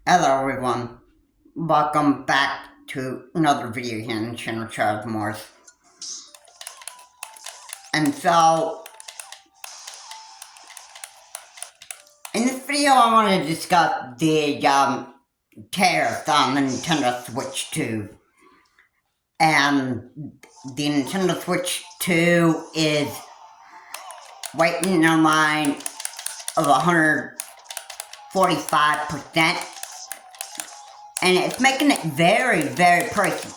Hello everyone, welcome back to another video here on the channel Child Morse. And so, in this video I want to discuss the Terrifs on the Nintendo Switch 2. And the Nintendo Switch 2 is waiting in line of 145%. And it's making it very, very pricey.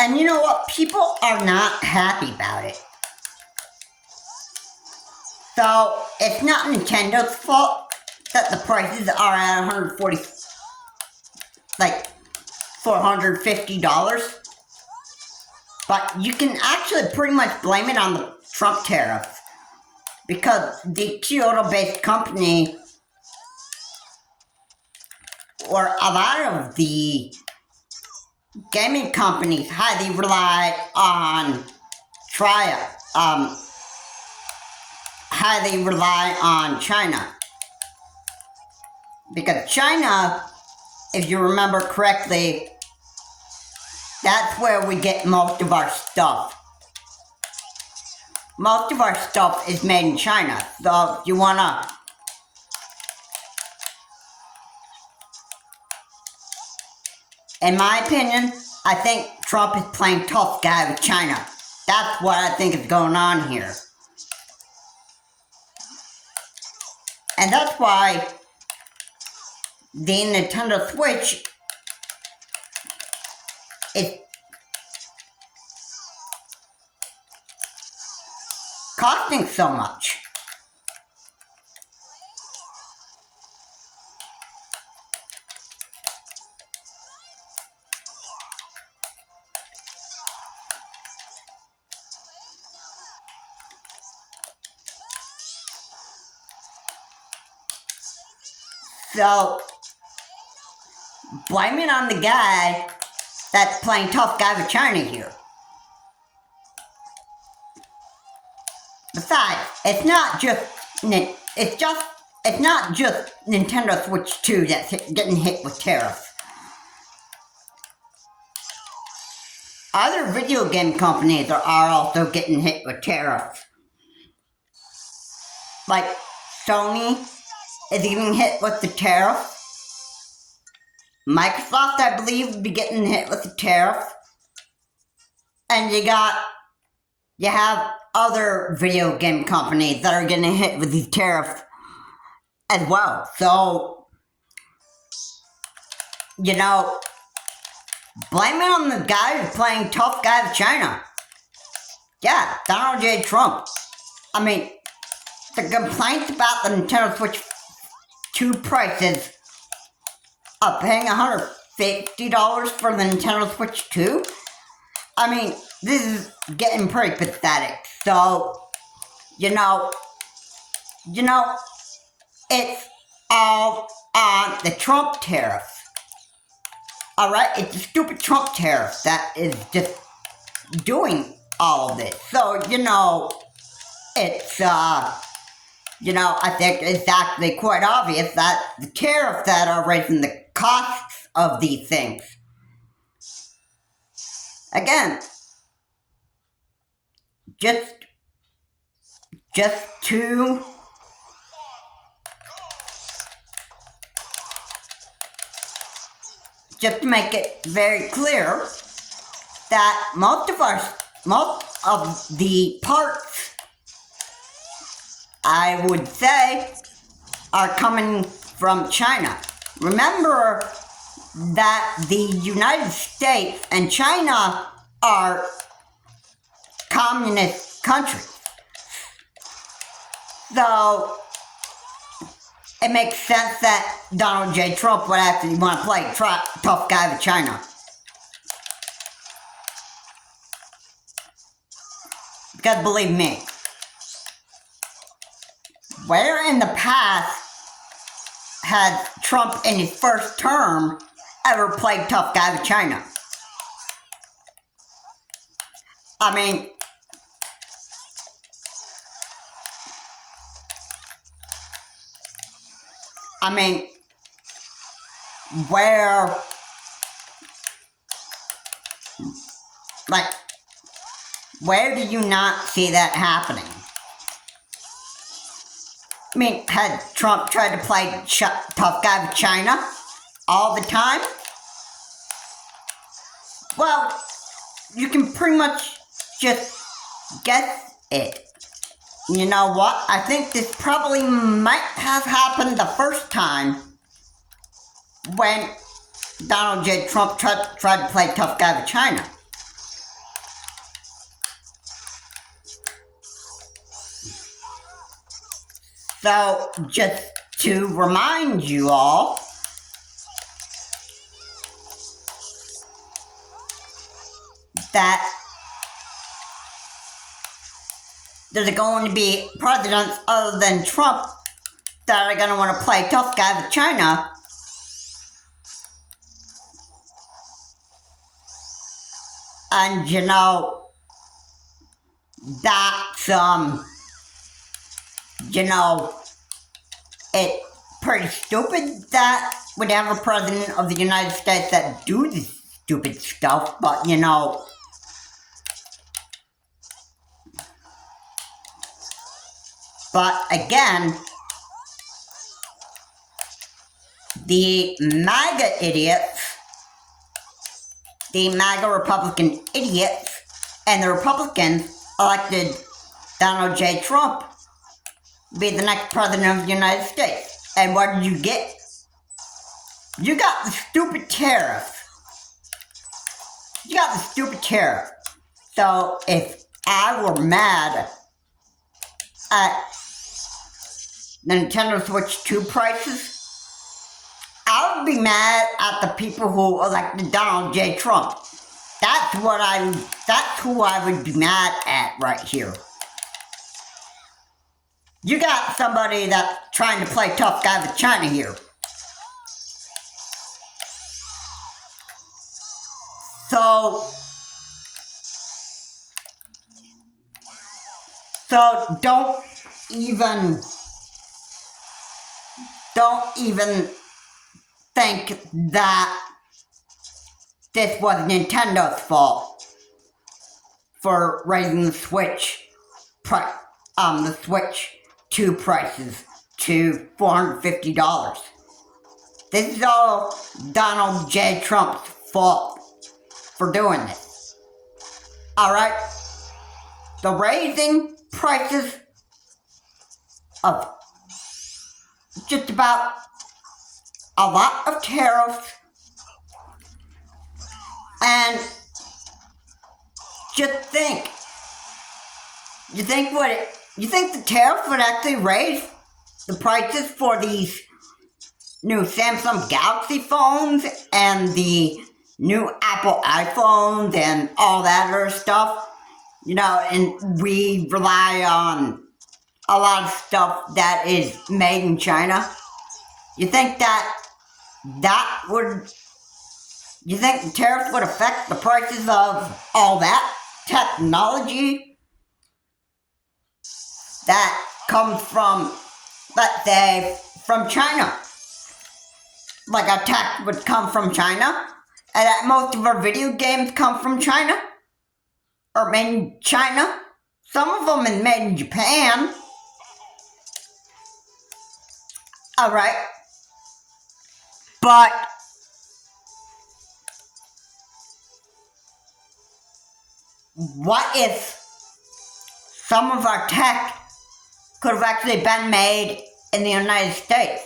And you know what? People are not happy about it. So, it's not Nintendo's fault that the prices are at $450. But you can actually pretty much blame it on the Trump tariffs. Because the Kyoto-based company, or a lot of the gaming companies highly rely on China. Because China, if you remember correctly, that's where we get most of our stuff. Most of our stuff is made in China. So if you wanna in my opinion, I think Trump is playing tough guy with China. That's what I think is going on here. And that's why the Nintendo Switch is costing so much. So, blame it on the guy that's playing tough guy with China here. Besides, it's not just Nintendo Switch 2 that's getting hit with tariffs. Other video game companies are also getting hit with tariffs. Like Sony is getting hit with the tariff. Microsoft, I believe, will be getting hit with the tariff. And you have other video game companies that are getting hit with these tariffs as well. So, you know, blame it on the guy who's playing tough guy with China. Yeah, Donald J. Trump. I mean, the complaints about the Nintendo Switch 2 prices of paying $150 for the Nintendo Switch 2? I mean, this is getting pretty pathetic. So, you know, it's all on the Trump tariff. Alright, it's the stupid Trump tariff that is just doing all of this. So, you know, it's, I think it's actually quite obvious that the tariffs that are raising the costs of these things. Again, just to make it very clear that most of the parts, I would say, are coming from China. Remember that the United States and China are communist countries. So, it makes sense that Donald J. Trump would actually want to play tough guy with China. Because believe me, where in the past had Trump in his first term ever played tough guy with China? I mean, where, like, where do you not see that happening? I mean, had Trump tried to play tough guy with China all the time? Well, you can pretty much just guess it. You know what? I think this probably might have happened the first time when Donald J. Trump tried to play tough guy with China. So, just to remind you all, that there's going to be presidents other than Trump that are going to want to play tough guy with China. And you know, that's, it's pretty stupid that we'd have a president of the United States that do this stupid stuff, but you know, but again, the MAGA idiots, the MAGA Republican idiots, and the Republicans elected Donald J. Trump to be the next president of the United States. And what did you get? You got the stupid tariff. You got the stupid tariff. So if I were mad at the Nintendo Switch 2 prices, I would be mad at the people who elected Donald J. Trump. That's who I would be mad at right here. You got somebody that's trying to play tough guy with China here. So don't even think that this was Nintendo's fault for raising the Switch the Switch 2 prices to $450. This is all Donald J. Trump's fault for doing this. Alright? The raising prices of just about a lot of tariffs, and just think, you think the tariff would actually raise the prices for these new Samsung Galaxy phones and the new Apple iPhones and all that other stuff? You know, and we rely on a lot of stuff that is made in China. You think you think the tariffs would affect the prices of all that technology that comes from, let's say, from China? Like a tax would come from China, and that most of our video games come from China, or made in China. Some of them are made in Japan. Alright. But what if some of our tech could have actually been made in the United States?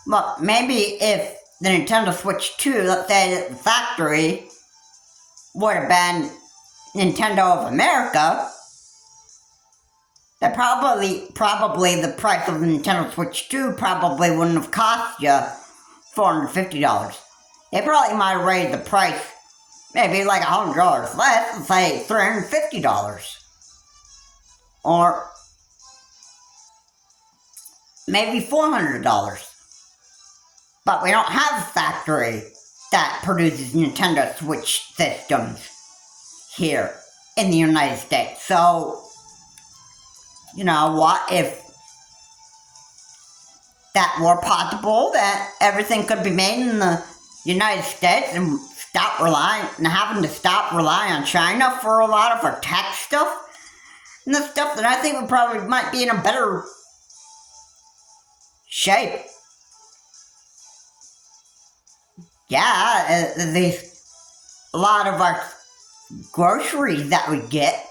Well, maybe if the Nintendo Switch 2, let's say that the factory would have been Nintendo of America, that probably the price of the Nintendo Switch 2 probably wouldn't have cost you $450. They probably might have raised the price maybe like $100 less, and say $350. Or maybe $400. But we don't have a factory that produces Nintendo Switch systems here in the United States. So, you know, what if that were possible, that everything could be made in the United States and having to stop relying on China for a lot of our tech stuff? And the stuff that I think we probably might be in a better shape. Yeah, a lot of our groceries that we get,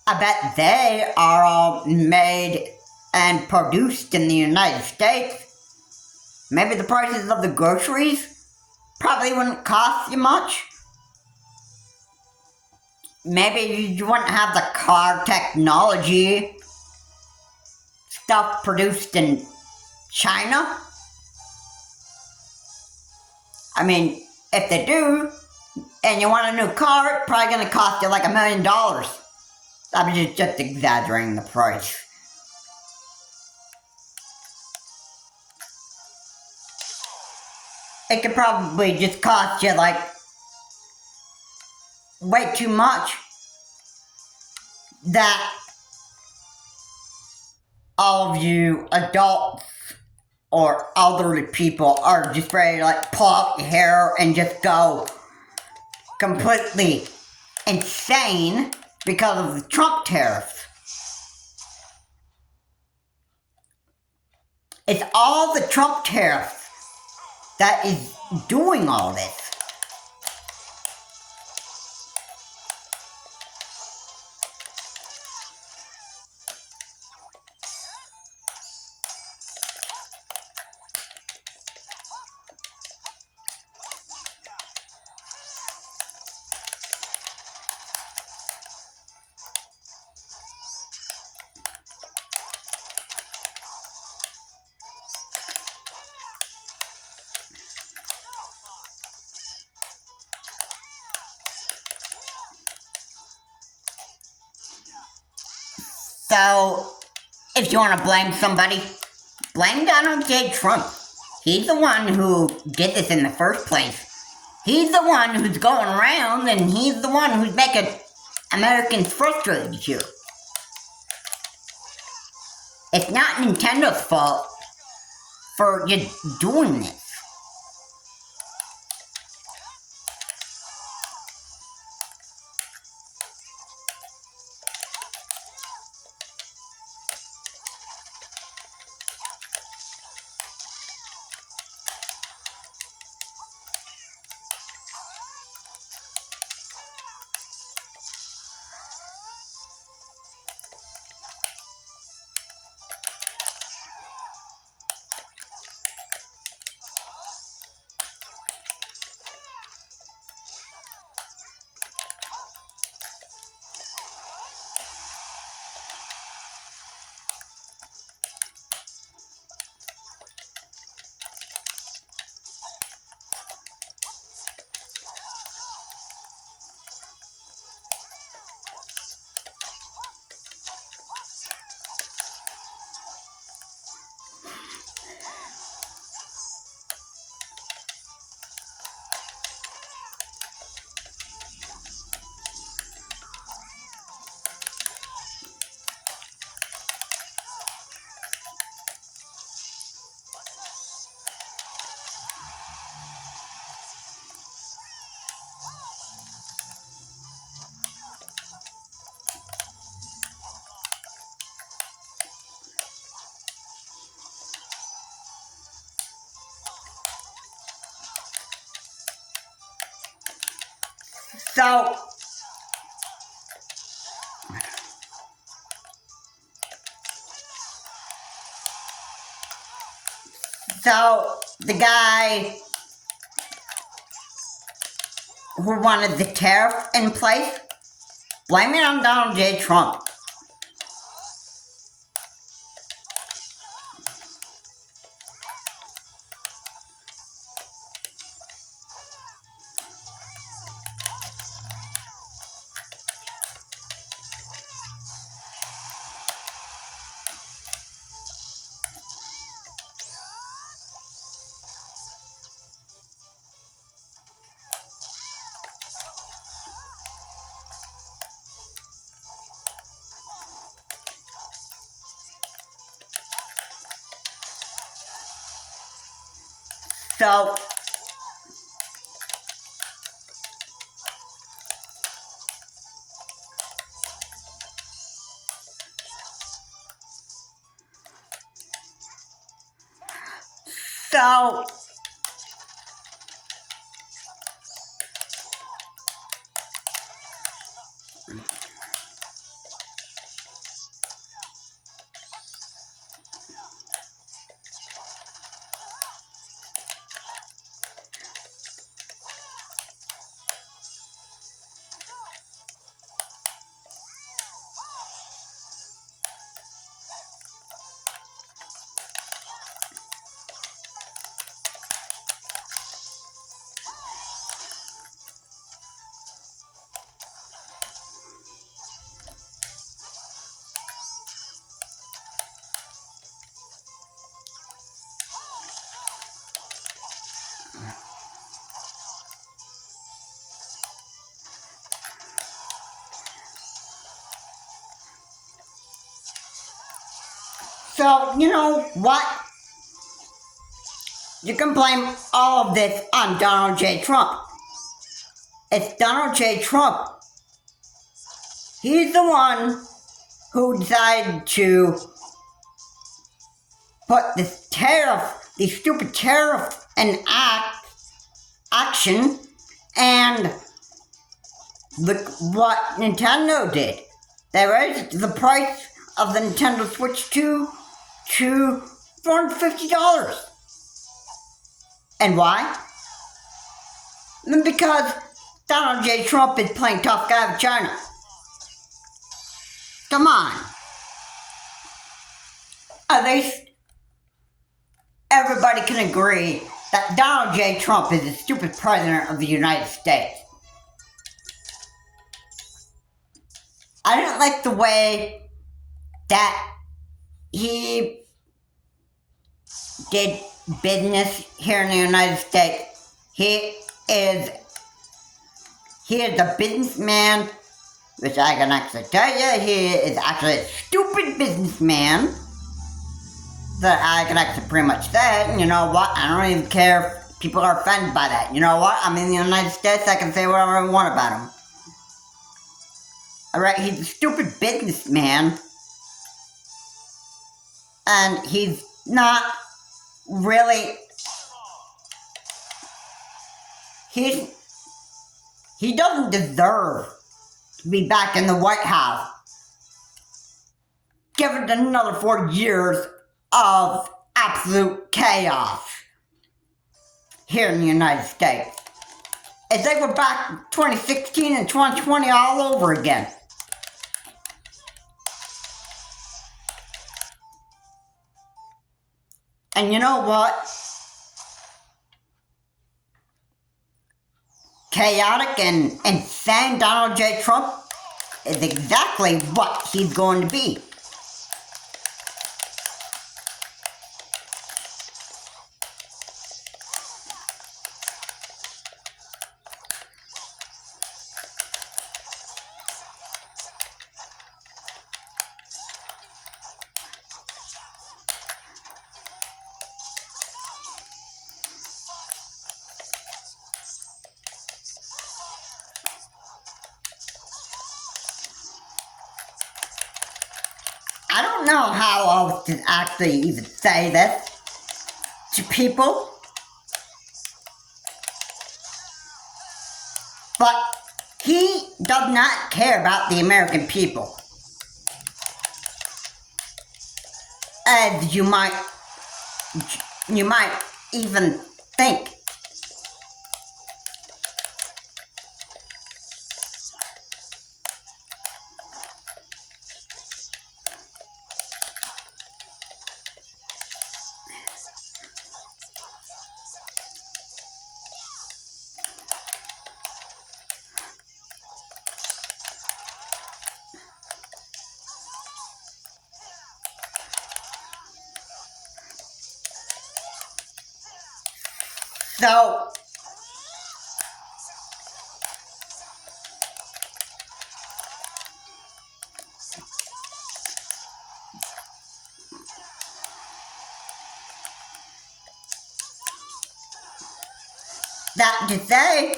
I bet they are all made and produced in the United States. Maybe the prices of the groceries probably wouldn't cost you much. Maybe you wouldn't have the car technology stuff produced in China. I mean, if they do, and you want a new car, it's probably going to cost you like $1 million. I'm just exaggerating the price. It could probably just cost you like way too much that all of you adults or elderly people are just ready to like pull out your hair and just go completely insane because of the Trump tariffs. It's all the Trump tariffs that is doing all this. So, if you want to blame somebody, blame Donald J. Trump. He's the one who did this in the first place. He's the one who's going around, and he's the one who's making Americans frustrated here. It's not Nintendo's fault for just doing this. So, the guy who wanted the tariff in place, blame it on Donald J. Trump. So, so, you know what? You can blame all of this on Donald J. Trump. It's Donald J. Trump. He's the one who decided to put this tariff, these stupid tariffs in action, and look what Nintendo did. They raised the price of the Nintendo Switch to $450. And why? Because Donald J. Trump is playing tough guy with China. Come on. At least everybody can agree that Donald J. Trump is the stupid president of the United States. I didn't like the way that he did business here in the United States. He is a businessman, which I can actually tell you, he is actually a stupid businessman. That I can actually pretty much say. And you know what? I don't even care if people are offended by that. You know what? I'm in the United States, I can say whatever I want about him. Alright, he's a stupid businessman. And he's not really... He doesn't deserve to be back in the White House. Give it another 4 years of absolute chaos here in the United States. It's like we're back 2016 and 2020 all over again. And you know what? Chaotic and insane Donald J. Trump is exactly what he's going to be. I don't know how else to actually even say this to people, but he does not care about the American people, as you might even think. So, that to say,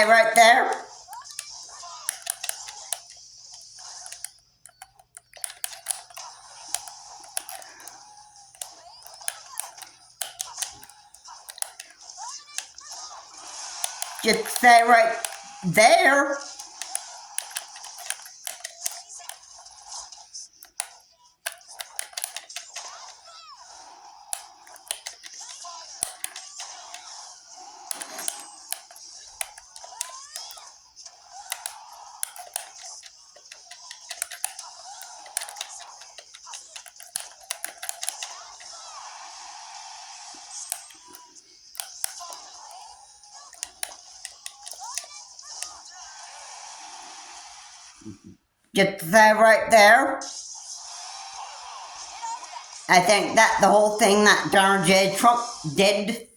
right there, just say right there, I think that the whole thing that Donald J. Trump did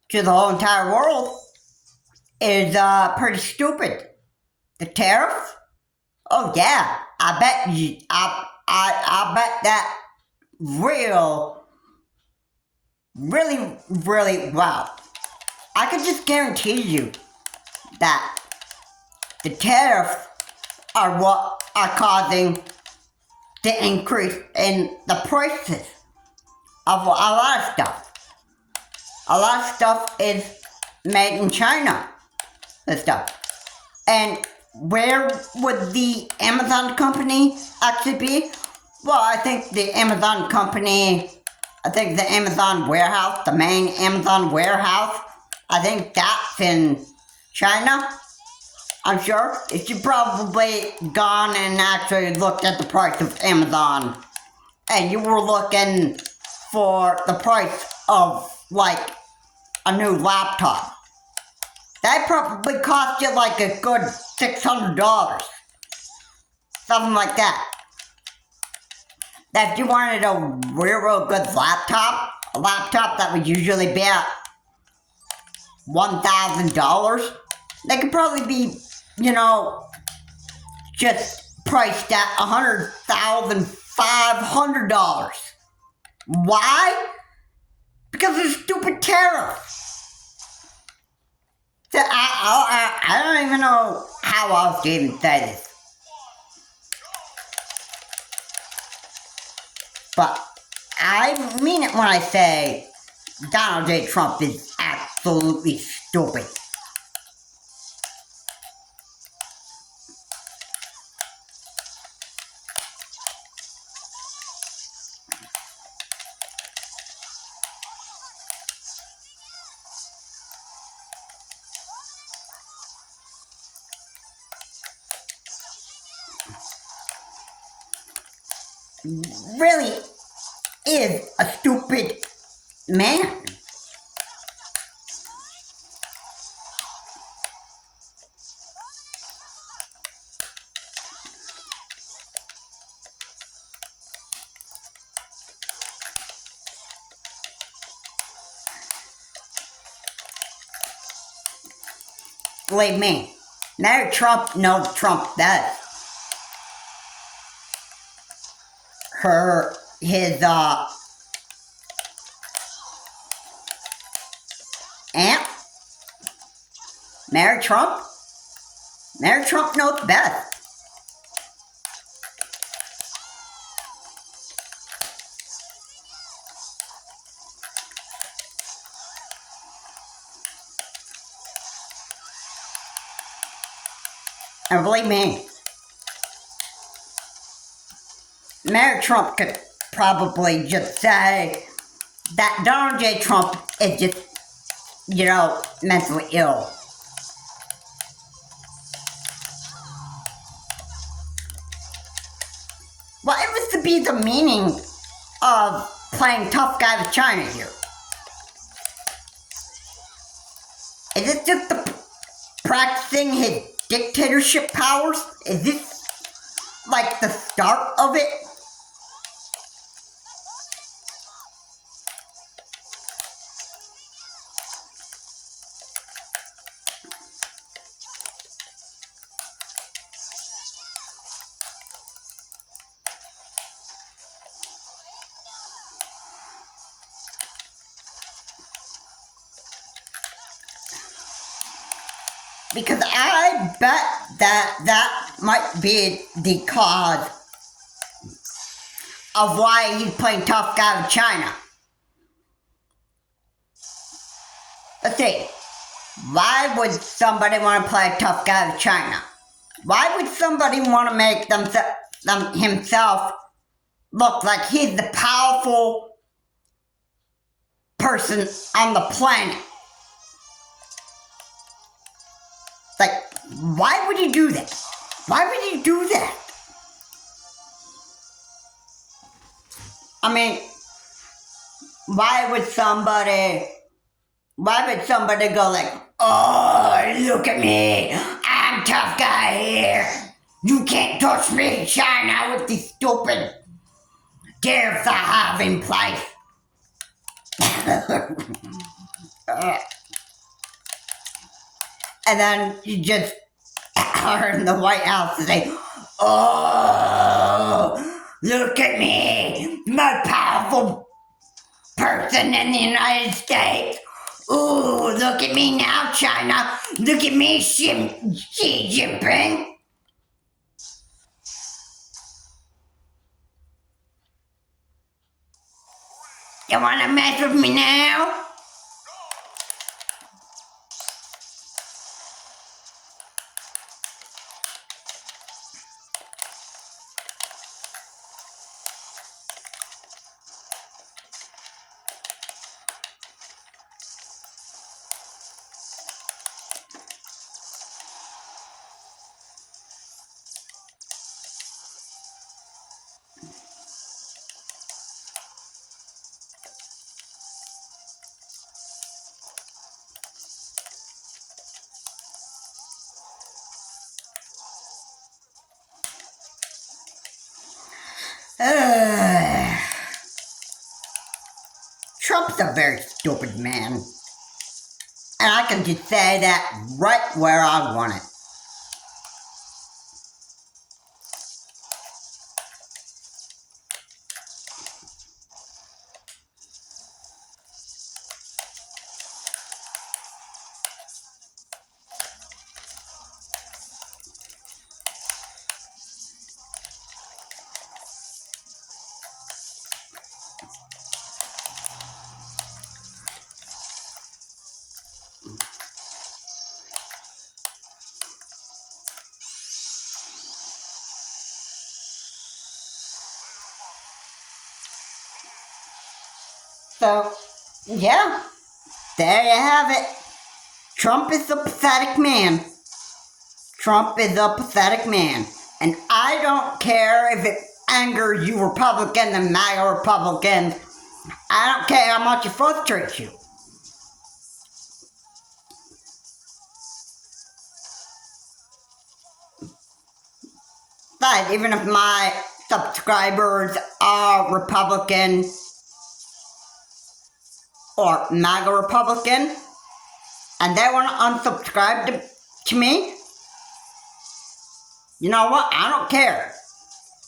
to the whole entire world is pretty stupid. The tariff? Oh yeah, I bet that really well. I could just guarantee you that the tariffs are what are causing the increase in the prices of a lot of stuff. A lot of stuff is made in China and stuff. And where would the Amazon company actually be? Well, I think the Amazon warehouse, the main Amazon warehouse, I think that's in China. I'm sure. If you probably gone and actually looked at the price of Amazon and you were looking for the price of like a new laptop, that probably cost you like a good $600. Something like that. That if you wanted a real good laptop, a laptop that would usually be at $1,000, they could probably be, just priced at $100,500. Why? Because of stupid tariffs. I don't even know how else to even say this. But I mean it when I say Donald J. Trump is absolutely stupid. Really is a stupid man. Believe me, now Trump knows Trump does. His aunt, Mary Trump knows best. And believe me, Mary Trump could probably just say that Donald J. Trump is just, mentally ill. What was to be the meaning of playing tough guy with China here? Is it just practicing his dictatorship powers? Is this like the start of it? Because I bet that might be the cause of why he's playing tough guy with China. Let's see. Why would somebody want to play a tough guy with China? Why would somebody want to make himself look like he's the powerful person on the planet? Like, why would you do that? Why would you do that? I mean, why would somebody go like, oh, look at me, I'm tough guy here. You can't touch me, China, with these stupid tariffs I have in place. And then you just are in the White House and say, oh, look at me, most powerful person in the United States. Ooh, look at me now, China. Look at me, Xi Jinping. You wanna mess with me now? Trump's a very stupid man. And I can just say that right where I want it. So, yeah, there you have it. Trump is a pathetic man. Trump is a pathetic man. And I don't care if it angers you Republicans and MAGA Republicans. I don't care how much it frustrates you. But even if my subscribers are Republican or MAGA Republican, and they want to unsubscribe to me, you know what? I don't care.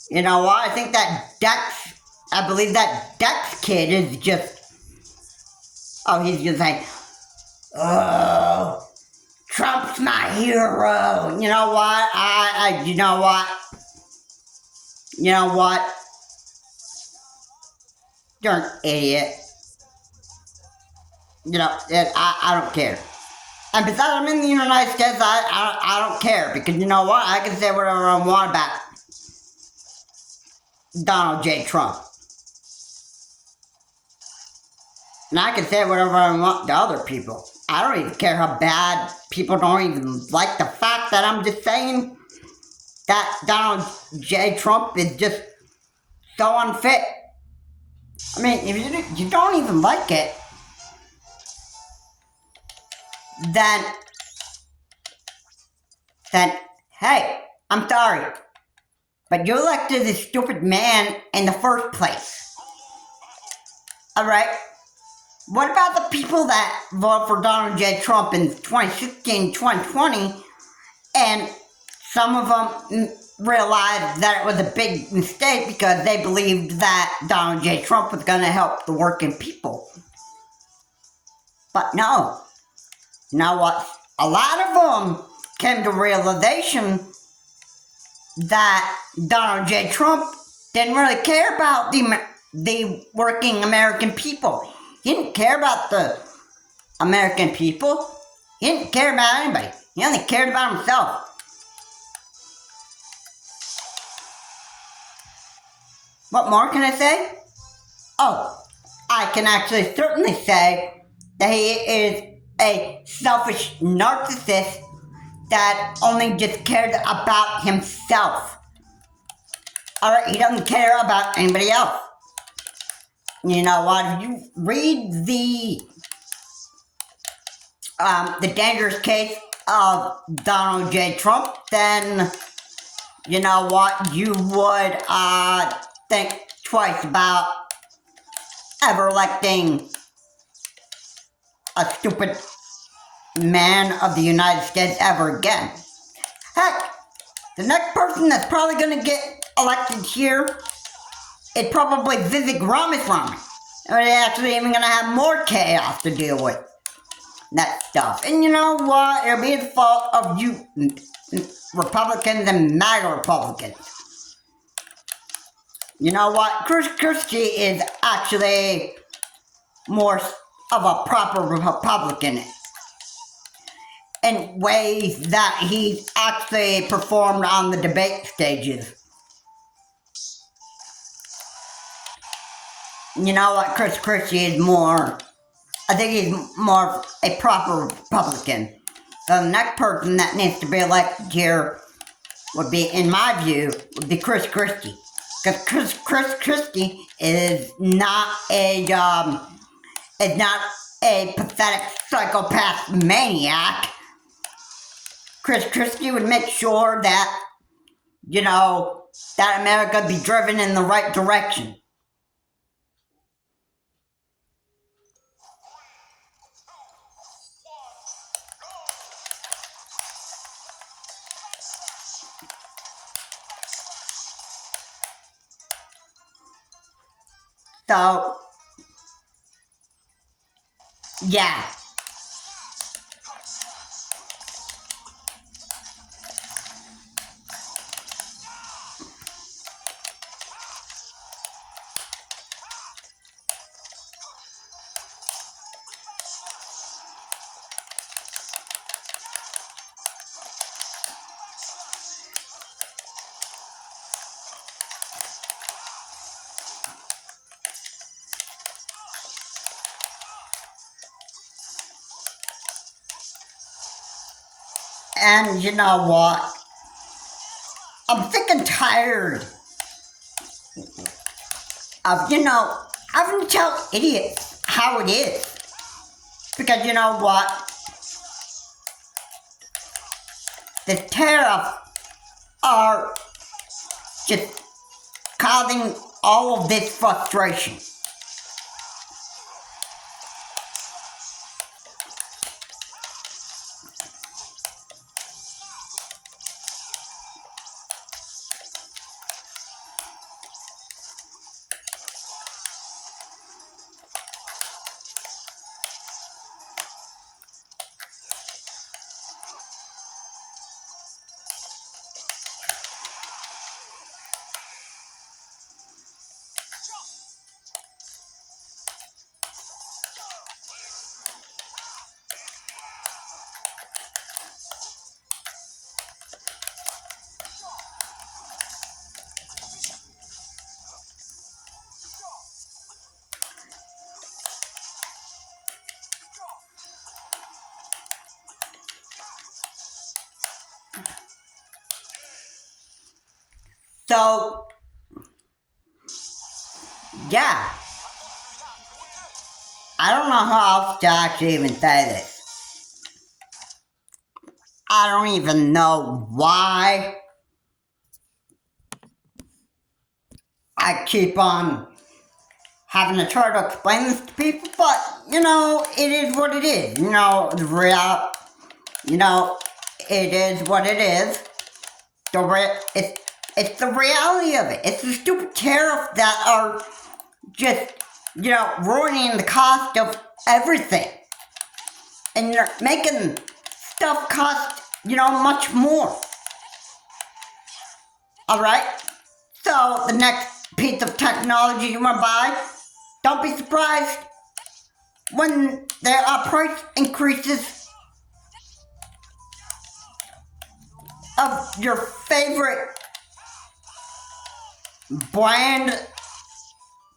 You know what? I think that I believe that Dex kid is just, he's just like, oh, Trump's my hero. You know what? You know what? You know what? You're an idiot. You know, I don't care. And besides, I'm in the United States, I don't care. Because you know what? I can say whatever I want about Donald J. Trump. And I can say whatever I want to other people. I don't even care how bad people don't even like the fact that I'm just saying that Donald J. Trump is just so unfit. I mean, if you don't even like it, then hey, I'm sorry, but you elected this stupid man in the first place. Alright? What about the people that voted for Donald J. Trump in 2016, 2020, and some of them realized that it was a big mistake because they believed that Donald J. Trump was going to help the working people? But no. You know what? A lot of them came to realization that Donald J. Trump didn't really care about the working American people. He didn't care about the American people. He didn't care about anybody. He only cared about himself. What more can I say? Oh, I can actually certainly say that he is a selfish narcissist that only just cares about himself. Alright, he doesn't care about anybody else. You know what, if you read the dangerous case of Donald J. Trump, then you know what, you would think twice about ever electing a stupid man of the United States ever again. Heck, the next person that's probably gonna get elected here is probably Vivek Ramaswamy. They're actually even gonna have more chaos to deal with. That stuff. And you know what? It'll be the fault of you Republicans and MAGA Republicans. You know what? Chris Christie is actually more of a proper Republican in ways that he's actually performed on the debate stages. You know what? Chris Christie is more, I think he's more a proper Republican. So the next person that needs to be elected here would be, in my view, would be Chris Christie. Because Chris Christie is not a pathetic psychopath maniac. Chris Christie would make sure that, you know, that America be driven in the right direction. So, yeah. And you know what? I'm sick and tired of, having to tell idiots how it is. Because you know what? The tariffs are just causing all of this frustration. So, yeah. I don't know how else to actually even say this. I don't even know why I keep on having to try to explain this to people, but, it is what it is. It is what it is. It's the reality of it. It's the stupid tariffs that are just, ruining the cost of everything. And they're making stuff cost much more. Alright? So, the next piece of technology you want to buy, don't be surprised when there are price increases of your favorite brand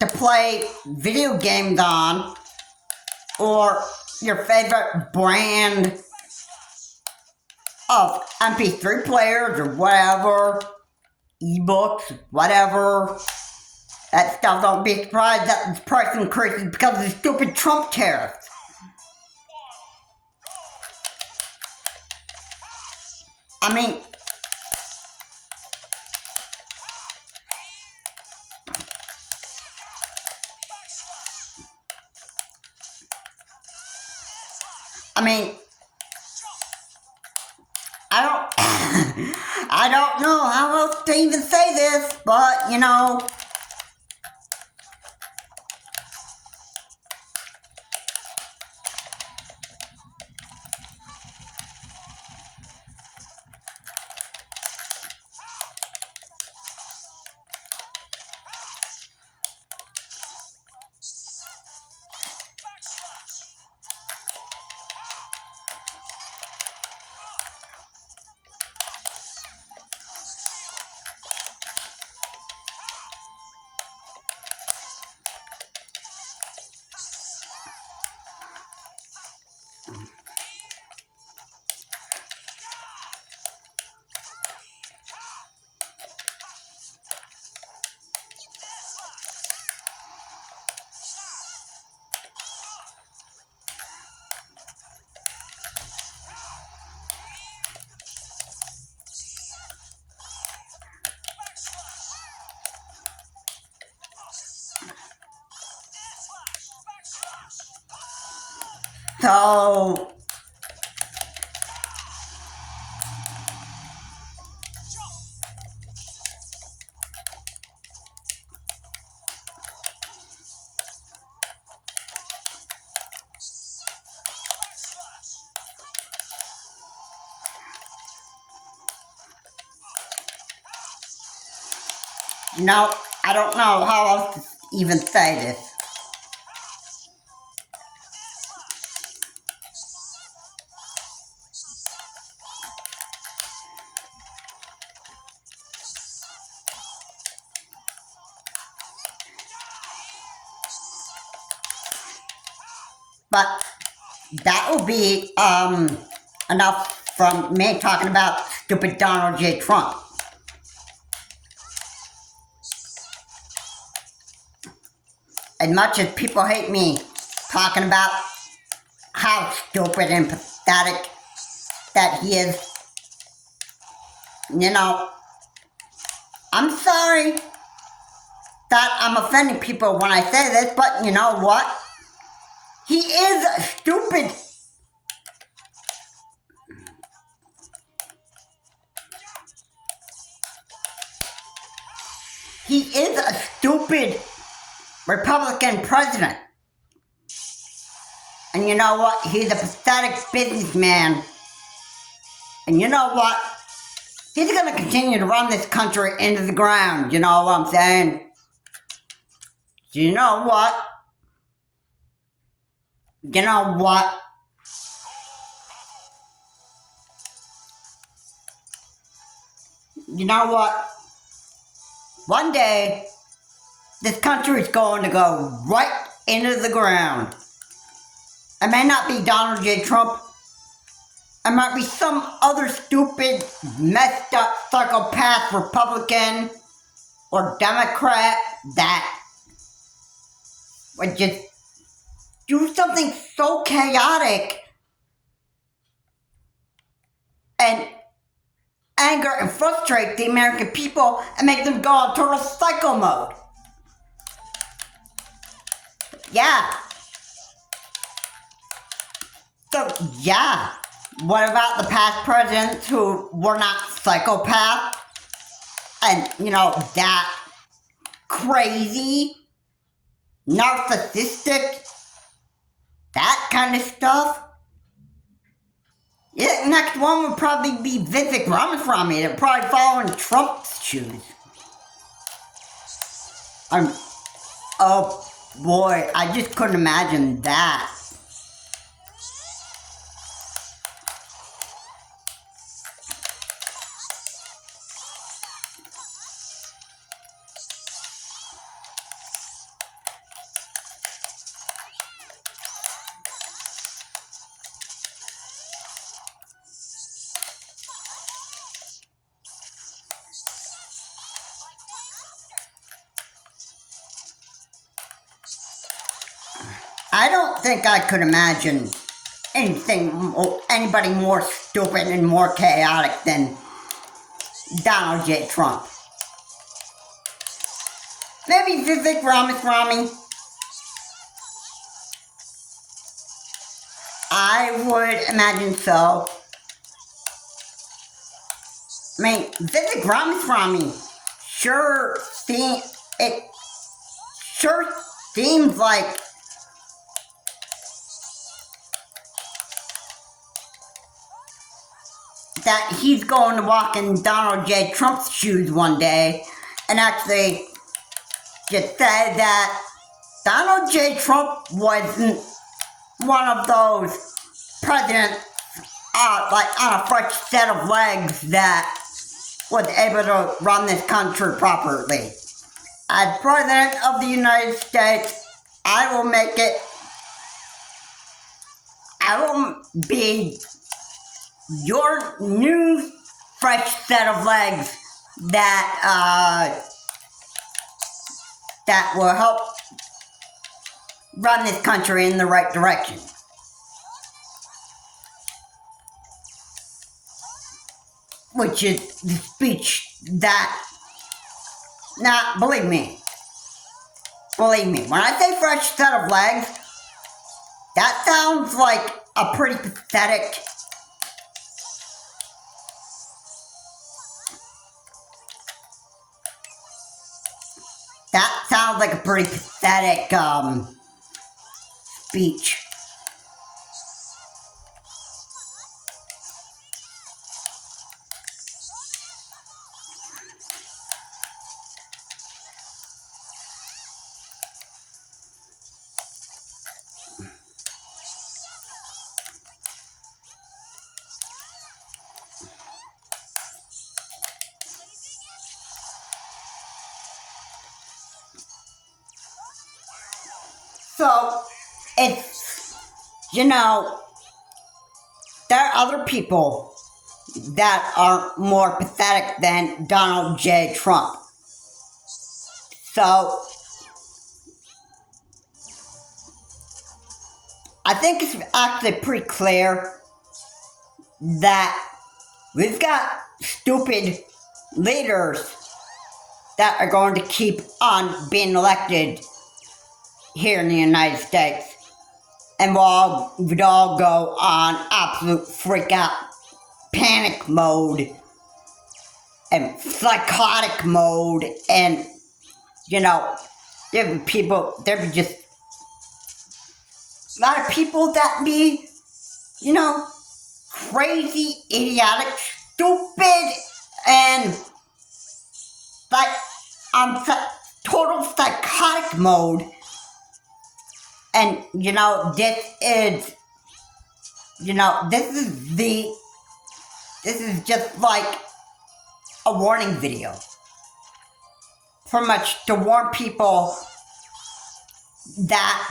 to play video games on, or your favorite brand of MP3 players or whatever, ebooks, whatever. That stuff, don't be surprised that the price increases because of the stupid Trump tariffs. I mean, I don't, I don't know how else to even say this, but so, I don't know how else to even say this. But that will be enough from me talking about stupid Donald J. Trump. As much as people hate me talking about how stupid and pathetic that he is, I'm sorry that I'm offending people when I say this, but you know what? He is stupid. He is a stupid Republican president. And you know what? He's a pathetic businessman. And you know what? He's going to continue to run this country into the ground. You know what I'm saying? You know what? You know what? You know what? One day, this country is going to go right into the ground. It may not be Donald J. Trump. It might be some other stupid, messed up, psychopath Republican or Democrat that would just do something so chaotic and anger and frustrate the American people and make them go on total psycho mode. Yeah. So, yeah. What about the past presidents who were not psychopaths? And, that crazy, narcissistic, that kind of stuff? Yeah, next one would probably be Vivek Ramaswamy. They're probably following Trump's shoes. Oh boy, I just couldn't imagine that. I don't think I could imagine anybody more stupid and more chaotic than Donald J. Trump. Maybe Vivek Ramaswamy. I would imagine so. I mean, Vivek Ramaswamy sure seems like that he's going to walk in Donald J. Trump's shoes one day and actually just say that Donald J. Trump wasn't one of those presidents like on a fresh set of legs that was able to run this country properly. As President of the United States, I will be your new fresh set of legs that will help run this country in the right direction. Which is the speech that, now believe me, when I say fresh set of legs, that sounds like a pretty pathetic speech. So, it's, there are other people that are more pathetic than Donald J. Trump. So, I think it's actually pretty clear that we've got stupid leaders that are going to keep on being elected here in the United States. And we'd all go on absolute freak out panic mode and psychotic mode, and there'd be just a lot of people that be, crazy, idiotic, stupid, and like on total psychotic mode. And this is just like a warning video, pretty much to warn people that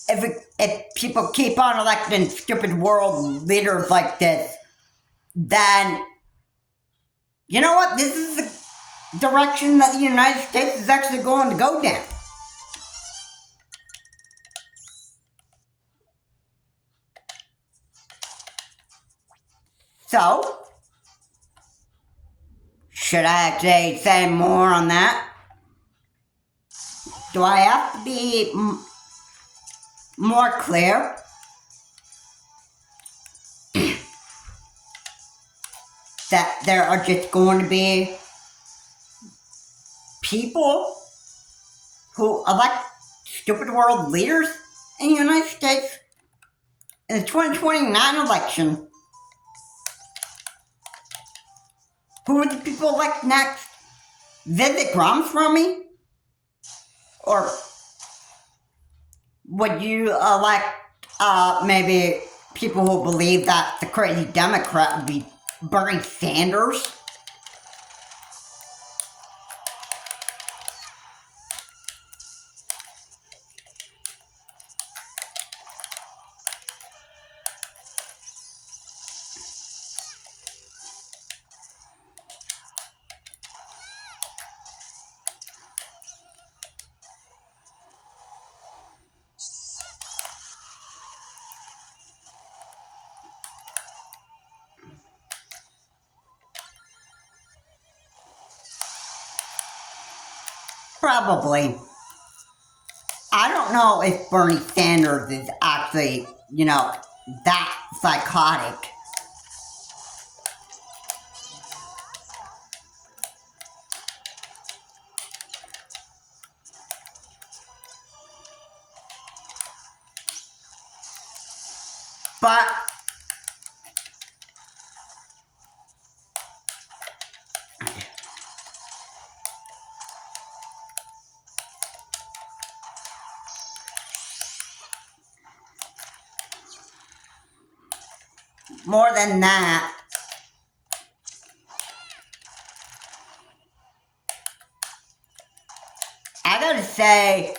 if people keep on electing stupid world leaders like this, then you know what? This is the direction that the United States is actually going to go down. So, should I actually say more on that? Do I have to be more clear? That there are just going to be people who elect stupid world leaders in the United States? in the 2029 election, who would the people elect next? Visit Ramaswamy? Or would you elect maybe people who believe that the crazy Democrat would be Bernie Sanders? Probably. I don't know if Bernie Sanders is actually, that psychotic. But more than that, I gotta say,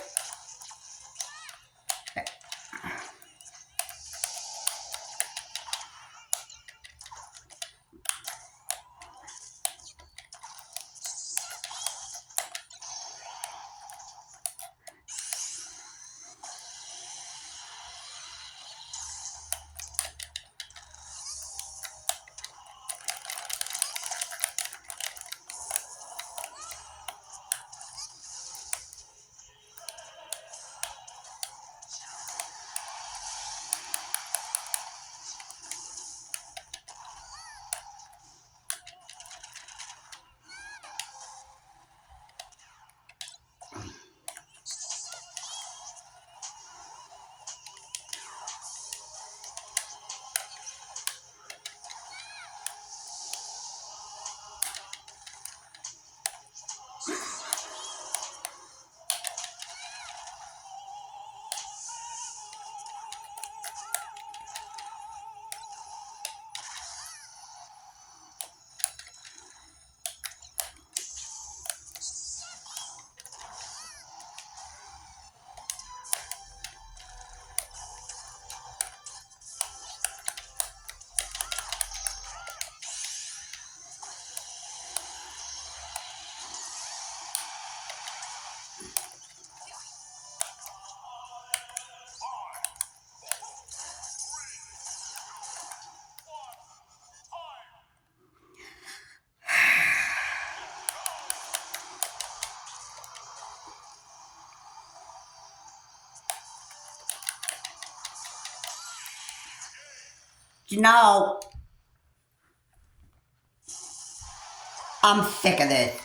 I'm sick of this.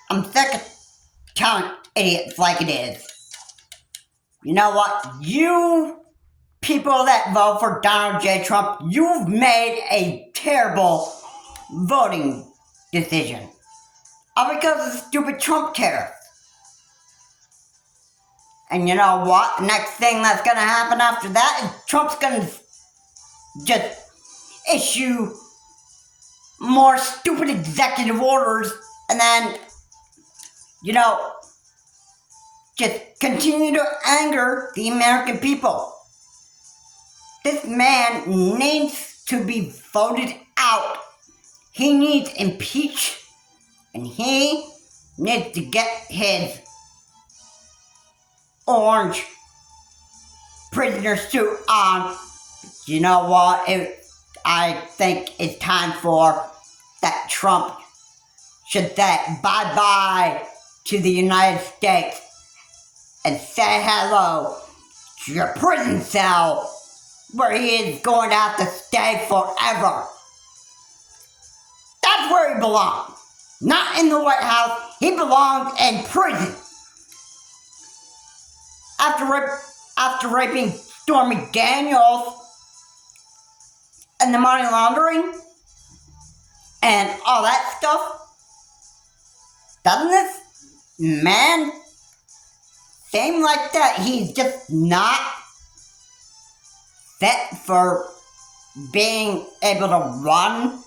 I'm sick of telling idiots like it is. You know what? You people that vote for Donald J. Trump, you've made a terrible voting decision. All because of the stupid Trump tariff. And you know what? The next thing that's going to happen after that is Trump's going to just issue more stupid executive orders and then, just continue to anger the American people. This man needs to be voted out. He needs impeached, and he needs to get his orange prisoner suit on. You know what? I think it's time for that Trump should say bye-bye to the United States and say hello to your prison cell where he is going to have to stay forever. That's where he belongs. Not in the White House. He belongs in prison. After raping Stormy Daniels, and the money laundering and all that stuff, doesn't this man seem like that he's just not fit for being able to run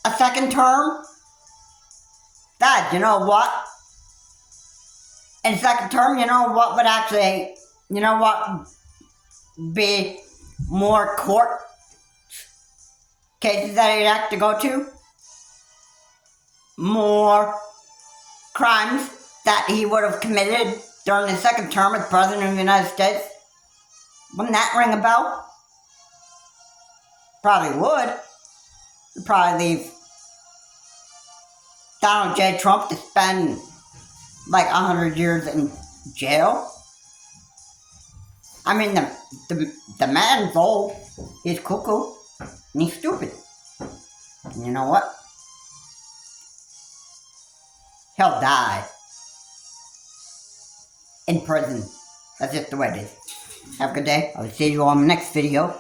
a second term? Dad, you know what? In second term, you know what would actually, you know what, be more court cases that he'd have to go to? More crimes that he would have committed during his second term as President of the United States? Wouldn't that ring a bell? Probably would. It'd probably leave Donald J. Trump to spend like 100 years in jail. I mean, the man's old, he's cuckoo, and he's stupid. And you know what? He'll die in prison. That's just the way it is. Have a good day. I'll see you on the next video.